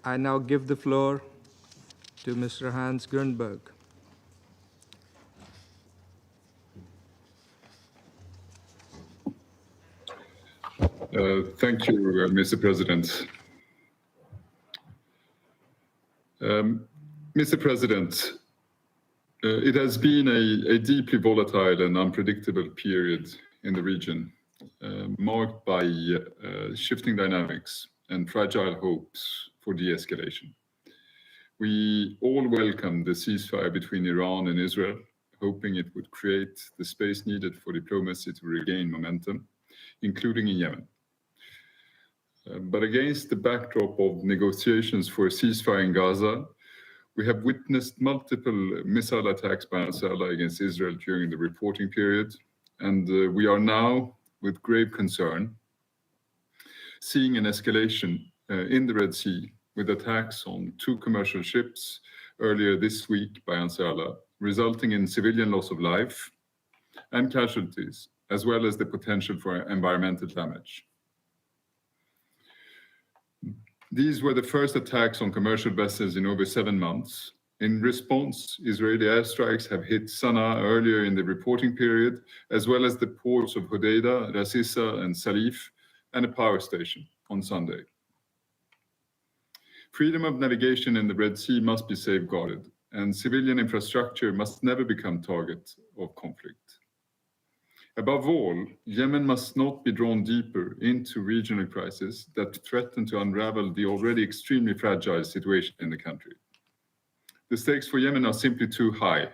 I now give the floor to Mr. Hans Grundberg. Thank you, Mr. President. Mr. President, it has been a deeply volatile and unpredictable period in the region, marked by shifting dynamics and fragile hopes for de-escalation. We all welcome the ceasefire between Iran and Israel, hoping it would create the space needed for diplomacy to regain momentum, including in Yemen. But against the backdrop of negotiations for a ceasefire in Gaza, we have witnessed multiple missile attacks by Ansar Allah against Israel during the reporting period, and we are now, with grave concern, seeing an escalation in the Red Sea with attacks on 2 commercial ships earlier this week by Ansar Allah, resulting in civilian loss of life and casualties, as well as the potential for environmental damage. These were the first attacks on commercial vessels in over 7 months. In response, Israeli airstrikes have hit Sana'a earlier in the reporting period, as well as the ports of Hodeidah, Ras Issa and Salif, and a power station on Sunday. Freedom of navigation in the Red Sea must be safeguarded, and civilian infrastructure must never become target of conflict. Above all, Yemen must not be drawn deeper into regional crises that threaten to unravel the already extremely fragile situation in the country. The stakes for Yemen are simply too high.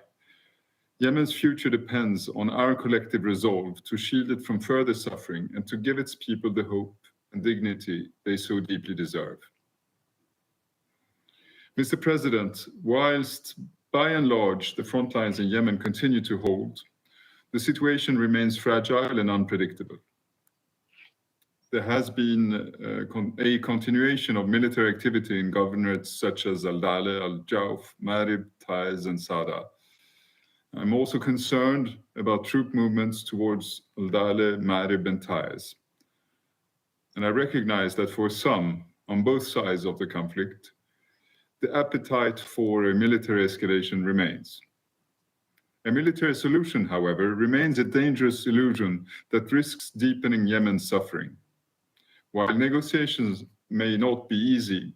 Yemen's future depends on our collective resolve to shield it from further suffering and to give its people the hope and dignity they so deeply deserve. Mr. President, whilst by and large the front lines in Yemen continue to hold, the situation remains fragile and unpredictable. There has been a continuation of military activity in governorates such as Al-Dale, Al-Jawf, Marib, Taiz, and Sada. I'm also concerned about troop movements towards Al-Dale, Marib, and Taiz. And I recognize that for some, on both sides of the conflict, the appetite for a military escalation remains. A military solution, however, remains a dangerous illusion that risks deepening Yemen's suffering. While negotiations may not be easy,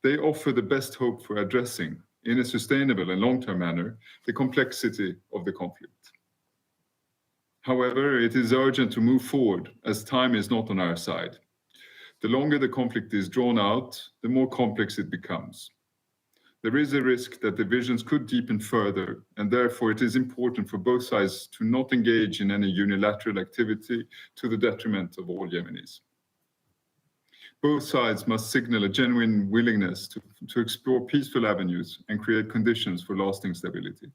they offer the best hope for addressing, in a sustainable and long-term manner, the complexity of the conflict. However, it is urgent to move forward, as time is not on our side. The longer the conflict is drawn out, the more complex it becomes. There is a risk that divisions could deepen further, and therefore it is important for both sides to not engage in any unilateral activity to the detriment of all Yemenis. Both sides must signal a genuine willingness to explore peaceful avenues and create conditions for lasting stability.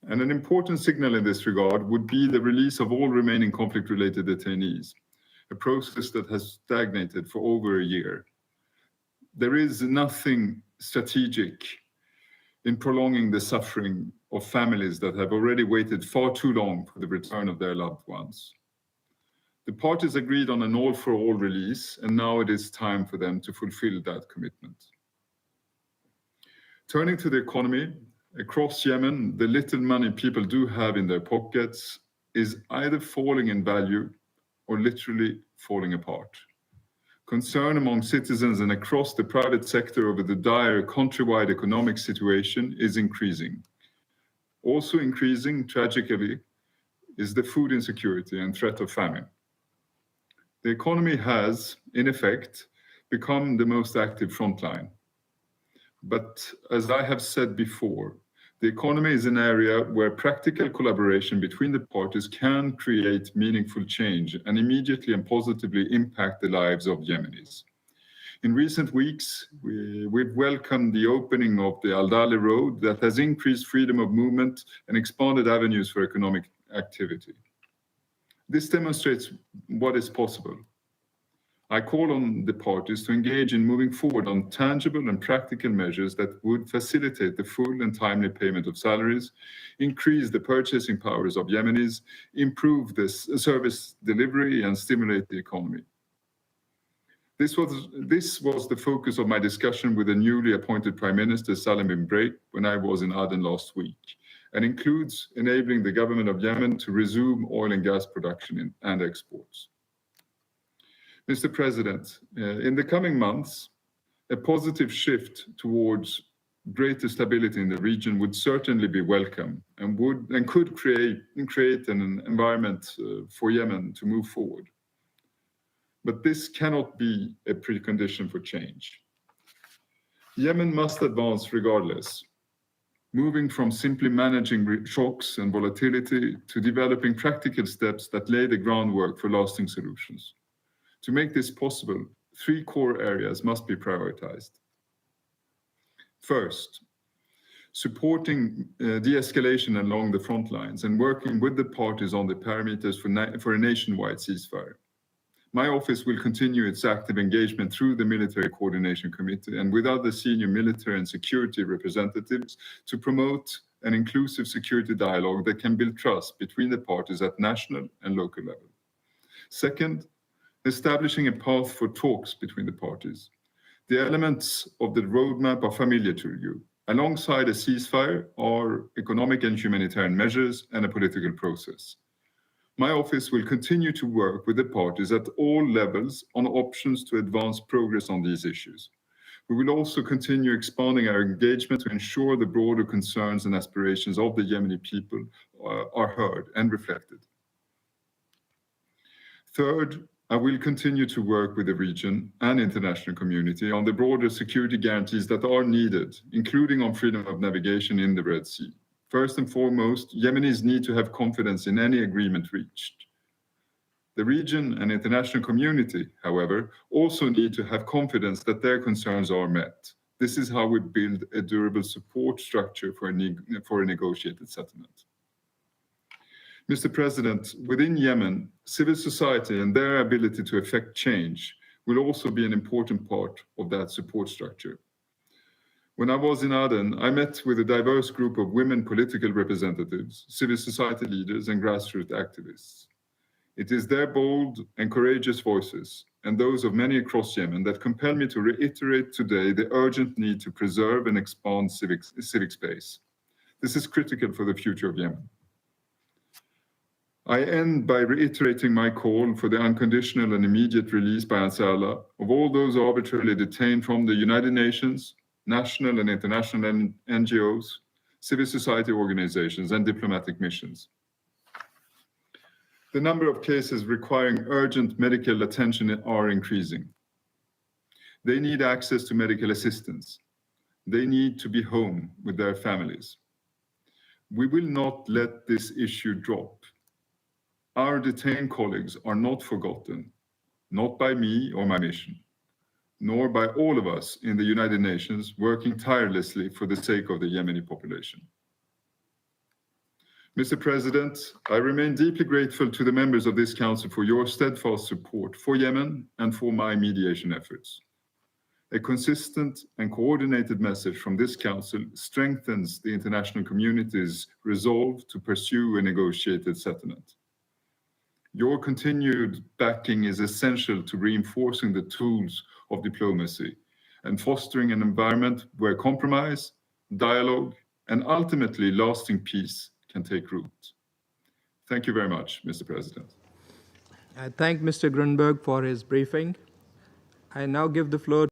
And an important signal in this regard would be the release of all remaining conflict-related detainees, a process that has stagnated for over a year. There is nothing strategic in prolonging the suffering of families that have already waited far too long for the return of their loved ones. The parties agreed on an all-for-all release, and now it is time for them to fulfill that commitment. Turning to the economy, across Yemen, the little money people do have in their pockets is either falling in value or literally falling apart. Concern among citizens and across the private sector over the dire countrywide economic situation is increasing. Also increasing, tragically, is the food insecurity and threat of famine. The economy has, in effect, become the most active frontline. But as I have said before, the economy is an area where practical collaboration between the parties can create meaningful change and immediately and positively impact the lives of Yemenis. In recent weeks, we've welcomed the opening of the Al-Dale road that has increased freedom of movement and expanded avenues for economic activity. This demonstrates what is possible. I call on the parties to engage in moving forward on tangible and practical measures that would facilitate the full and timely payment of salaries, increase the purchasing powers of Yemenis, improve the service delivery, and stimulate the economy. This was the focus of my discussion with the newly appointed Prime Minister Salim bin Break when I was in Aden last week, and includes enabling the government of Yemen to resume oil and gas production and exports. Mr. President, in the coming months, a positive shift towards greater stability in the region would certainly be welcome and could create an environment for Yemen to move forward. But this cannot be a precondition for change. Yemen must advance regardless, moving from simply managing shocks and volatility to developing practical steps that lay the groundwork for lasting solutions. To make this possible, 3 core areas must be prioritized. First, supporting de-escalation along the front lines and working with the parties on the parameters for a nationwide ceasefire. My office will continue its active engagement through the Military Coordination Committee and with other senior military and security representatives to promote an inclusive security dialogue that can build trust between the parties at national and local level. Second, establishing a path for talks between the parties. The elements of the roadmap are familiar to you. Alongside a ceasefire are economic and humanitarian measures and a political process. My office will continue to work with the parties at all levels on options to advance progress on these issues. We will also continue expanding our engagement to ensure the broader concerns and aspirations of the Yemeni people are heard and reflected. Third, I will continue to work with the region and international community on the broader security guarantees that are needed, including on freedom of navigation in the Red Sea. First and foremost, Yemenis need to have confidence in any agreement reached. The region and international community, however, also need to have confidence that their concerns are met. This is how we build a durable support structure for a negotiated settlement. Mr. President, within Yemen, civil society and their ability to effect change will also be an important part of that support structure. When I was in Aden, I met with a diverse group of women political representatives, civil society leaders, and grassroots activists. It is their bold and courageous voices, and those of many across Yemen, that compel me to reiterate today the urgent need to preserve and expand civic space. This is critical for the future of Yemen. I end by reiterating my call for the unconditional and immediate release by Ansar Allah of all those arbitrarily detained from the United Nations, national and international NGOs, civil society organizations, and diplomatic missions. The number of cases requiring urgent medical attention are increasing. They need access to medical assistance. They need to be home with their families. We will not let this issue drop. Our detained colleagues are not forgotten, not by me or my mission, nor by all of us in the United Nations working tirelessly for the sake of the Yemeni population. Mr. President, I remain deeply grateful to the members of this Council for your steadfast support for Yemen and for my mediation efforts. A consistent and coordinated message from this Council strengthens the international community's resolve to pursue a negotiated settlement. Your continued backing is essential to reinforcing the tools of diplomacy and fostering an environment where compromise, dialogue, and ultimately lasting peace can take root. Thank you very much, Mr. President. I thank Mr. Grundberg for his briefing. I now give the floor